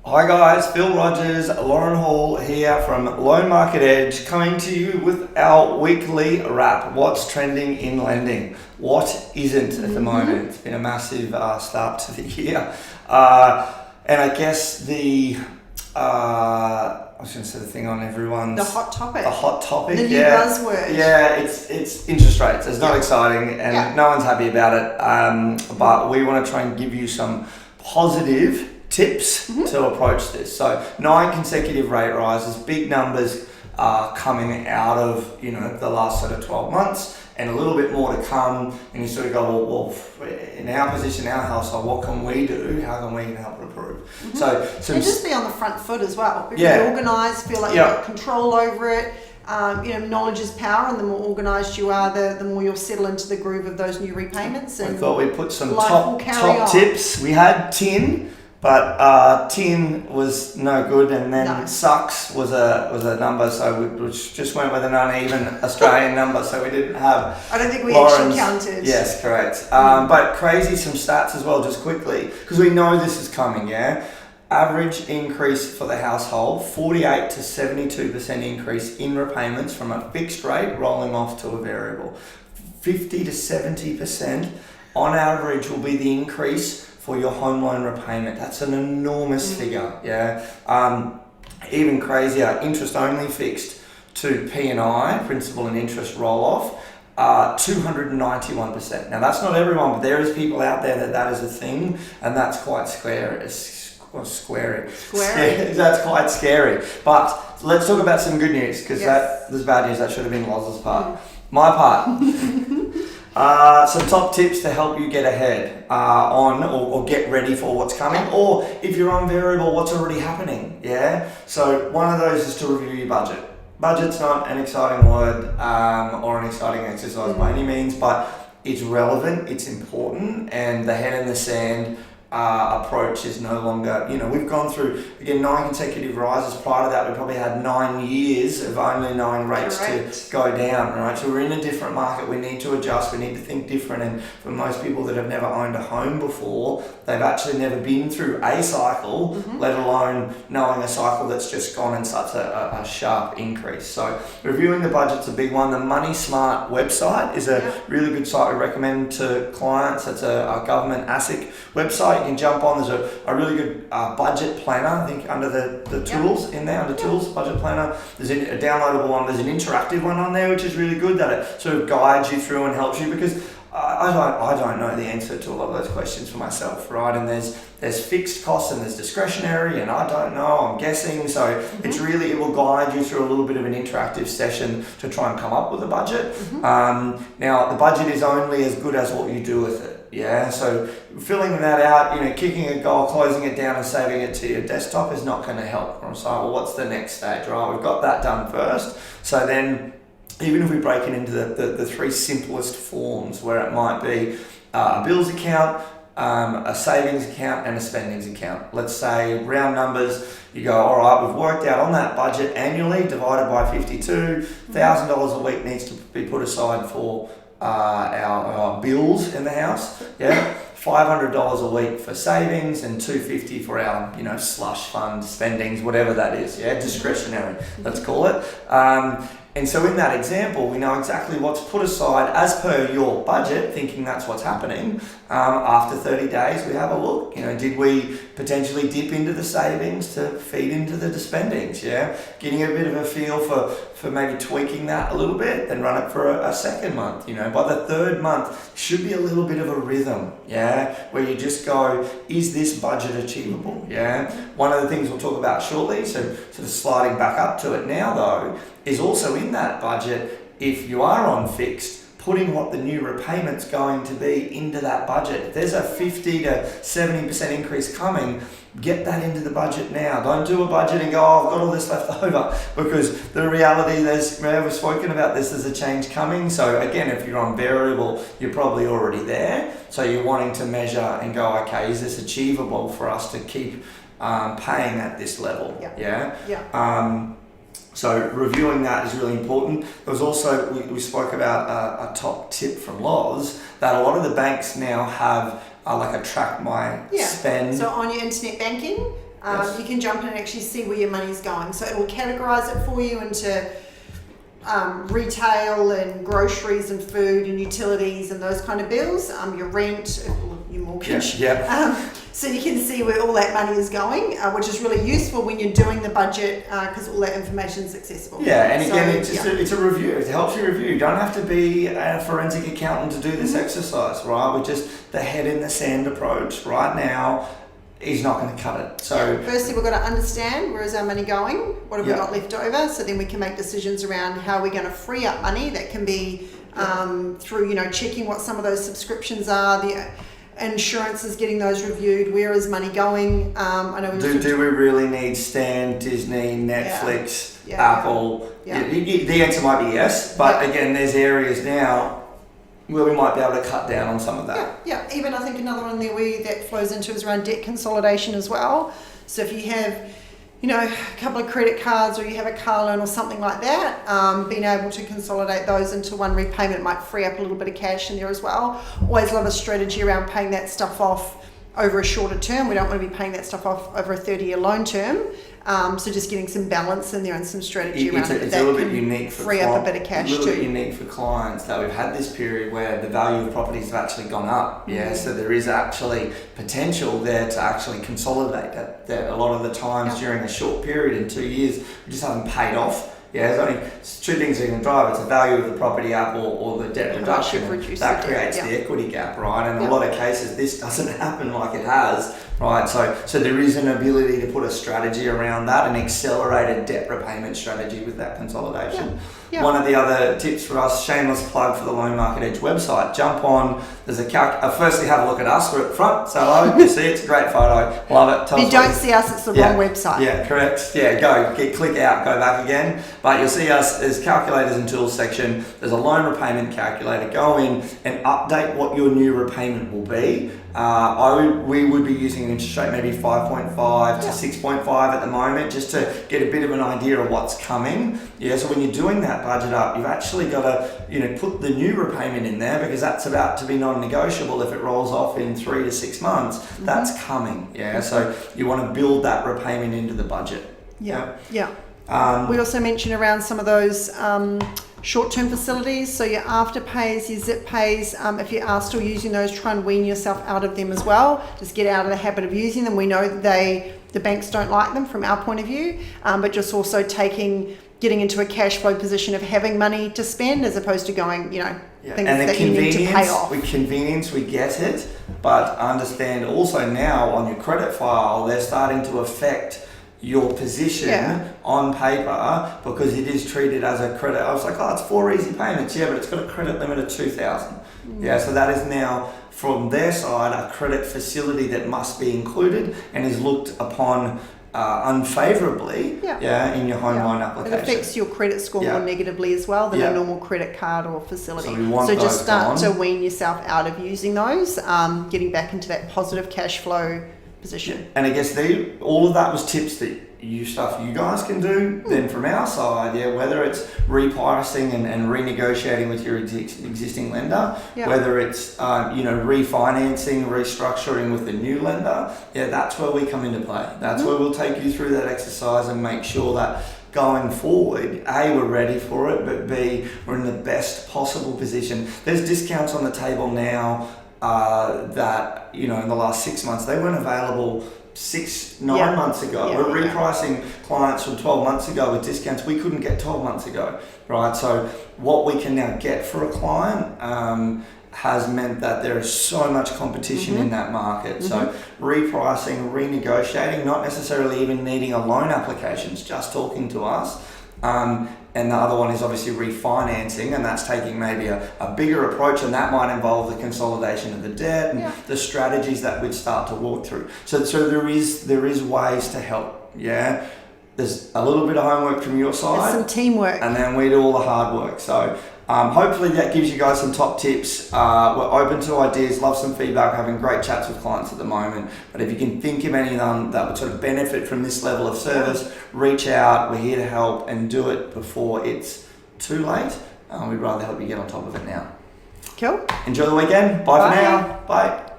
Hi guys, Phil Rogers, Lauren Hall here from Loan Market Edge, coming to you with our weekly wrap. What's trending in lending? What isn't at the moment? It's been a massive start to the year. And I guess I was going to say the thing on everyone's... The hot topic. The hot topic, the new buzzword. Yeah, it's interest rates. It's not exciting and no one's happy about it. But we want to try and give you some positive tips to approach this. So 9 consecutive rate rises, big numbers coming out of the last sort of 12 months, and a little bit more to come. And you sort of go, well, in our position, our household, what can we do? How can we help improve? So and just be on the front foot as well. Be organised, feel like you've got control over it. Knowledge is power, and the more organised you are, the more you'll settle into the groove of those new repayments. And we thought we'd put some top tips. We had tin. But tin was no good, and then sucks was a number, so we just went with an uneven Australian number, so we didn't have. I don't think we Lauren's, actually counted. Yes, correct. But crazy, some stats as well, just quickly, because we know this is coming. Average increase for the household: 48 to 72% increase in repayments from a fixed rate rolling off to a variable. 50 to 70% on average will be the increase for your home loan repayment. That's an enormous figure, even crazier, interest only fixed to P&I, principal and interest roll off, 291%. Now that's not everyone, but there is people out there that is a thing, and that's quite scary. That's quite scary. But let's talk about some good news, because there's bad news. That should have been Loz's part. My part. Some top tips to help you get ahead or get ready for what's coming, or if you're on variable, what's already happening. So one of those is to review your budget. Budget's not an exciting word or an exciting exercise by any means, but it's relevant, it's important, and the head in the sand approach is no longer, we've gone through, again, 9 consecutive rises. Prior to that, we probably had 9 years of only knowing rates to go down, right? So we're in a different market. We need to adjust. We need to think different. And for most people that have never owned a home before, they've actually never been through a cycle, let alone knowing a cycle that's just gone in such a sharp increase. So reviewing the budget's a big one. The Money Smart website is a really good site we recommend to clients. It's a government ASIC website. You can jump on. There's a really good budget planner, I think, under the tools in there, under tools, budget planner. There's a downloadable one. There's an interactive one on there, which is really good, that it sort of guides you through and helps you, because I don't know the answer to a lot of those questions for myself, right? And there's fixed costs and there's discretionary, and I don't know, I'm guessing. So it will guide you through a little bit of an interactive session to try and come up with a budget. Now, the budget is only as good as what you do with it. So filling that out, kicking a goal, closing it down and saving it to your desktop is not going to help. I'm sorry, well, what's the next stage, right? We've got that done first. So then, even if we break it into the 3 simplest forms, where it might be a bills account, a savings account, and a spendings account. Let's say, round numbers, you go, all right, we've worked out on that budget annually, divided by 52, $1,000 a week needs to be put aside for our bills in the house, $500 a week for savings, and $250 for our slush fund spendings, whatever that is, discretionary, let's call it. And so in that example, we know exactly what's put aside as per your budget, thinking that's what's happening. After 30 days, we have a look. Did we potentially dip into the savings to feed into the spendings? Getting a bit of a feel for maybe tweaking that a little bit, then run it for a second month. By the third month, should be a little bit of a rhythm, where you just go, is this budget achievable? One of the things we'll talk about shortly, so sort of sliding back up to it now though, is also in that budget, if you are on fixed, putting what the new repayment's going to be into that budget. If there's a 50 to 70% increase coming, get that into the budget now. Don't do a budget and go, I've got all this left over, because the reality, we've spoken about this, there's a change coming. So again, if you're on variable, you're probably already there. So you're wanting to measure and go, okay, is this achievable for us to keep paying at this level? So reviewing that is really important. There was also, we spoke about a top tip from Loz, that a lot of the banks now have like a track my spend. So on your internet banking, Yes. You can jump in and actually see where your money's going. So it will categorize it for you into retail and groceries and food and utilities and those kind of bills, your rent, your mortgage. So you can see where all that money is going, which is really useful when you're doing the budget because all that information is accessible. Yeah, and again, it's a review. It helps you review. You don't have to be a forensic accountant to do this exercise, right? We're just the head in the sand approach right now. He's not going to cut it. So firstly, we've got to understand where is our money going, what have we got left over, so then we can make decisions around how we're going to free up money. That can be through checking what some of those subscriptions are, the insurance is getting those reviewed, where is money going. I know do we really need Stan, Disney, Netflix, Apple? The answer might be yes, but again, there's areas now where we might be able to cut down on some of that. Yeah. Even I think another one there that flows into is around debt consolidation as well. So if you have, a couple of credit cards or you have a car loan or something like that, being able to consolidate those into one repayment might free up a little bit of cash in there as well. Always love a strategy around paying that stuff off over a shorter term. We don't want to be paying that stuff off over a 30-year loan term. So just getting some balance in there and some strategy around it. It's a little bit unique for free up a bit of cash too. A little bit unique for clients that we've had this period where the value of properties have actually gone up. So there is actually potential there to actually consolidate that a lot of the times during a short period in 2 years we just haven't paid off. There's only two things you can drive. It's the value of the property up or the debt reduction. That creates the equity gap, right? And in a lot of cases, this doesn't happen like it has, right? So there is an ability to put a strategy around that, an accelerated debt repayment strategy with that consolidation. One of the other tips for us, shameless plug for the Loan Market Edge website, jump on, there's a firstly have a look at us, we're at the front, so you see it's a great photo, love it. If you don't see us, it's the wrong website. Yeah, correct. Click out, go back again, but you'll see us, there's calculators and tools section, there's a loan repayment calculator, go in and update what your new repayment will be. We would be using an interest rate maybe 5.5 to 6.5 at the moment, just to get a bit of an idea of what's coming. So when you're doing that budget up, you've actually got to put the new repayment in there, because that's about to be non-negotiable. If it rolls off in 3 to 6 months, that's coming. So you want to build that repayment into the budget. We also mentioned around some of those short-term facilities, so your Afterpays, your 𝘂𝗧, if you are still using those, try and wean yourself out of them as well. Just get out of the habit of using them. We know that the banks don't like them from our point of view, but just also getting into a cash flow position of having money to spend as opposed to going, things that you need to pay off. With convenience, we get it, but understand also now on your credit file, they're starting to affect your position on paper, because it is treated as a credit. I was like, it's 4 easy payments, but it's got a credit limit of 2,000. So that is now from their side a credit facility that must be included and is looked upon unfavorably in your home loan application. It affects your credit score more negatively as well than a normal credit card or facility. So just start to wean yourself out of using those, getting back into that positive cash flow position. And I guess all of that was tips that you guys can do. Then from our side, whether it's repricing and renegotiating with your existing lender, whether it's refinancing, restructuring with the new lender, that's where we come into play. That's where we'll take you through that exercise and make sure that going forward, A, we're ready for it, but B, we're in the best possible position. There's discounts on the table now that in the last 6 months they weren't available 9 months ago. We're repricing clients from 12 months ago with discounts we couldn't get 12 months ago, right? So what we can now get for a client has meant that there is so much competition in that market. So repricing, renegotiating, not necessarily even needing a loan application, just talking to us. And the other one is obviously refinancing, and that's taking maybe a bigger approach, and that might involve the consolidation of the debt and the strategies that we'd start to walk through. So there is ways to help. There's a little bit of homework from your side. There's some teamwork. And then we do all the hard work. So hopefully that gives you guys some top tips. We're open to ideas, love some feedback, having great chats with clients at the moment. But if you can think of any of them that would sort of benefit from this level of service, reach out. We're here to help, and do it before it's too late. We'd rather help you get on top of it now. Cool. Enjoy the weekend. Bye for now. Bye.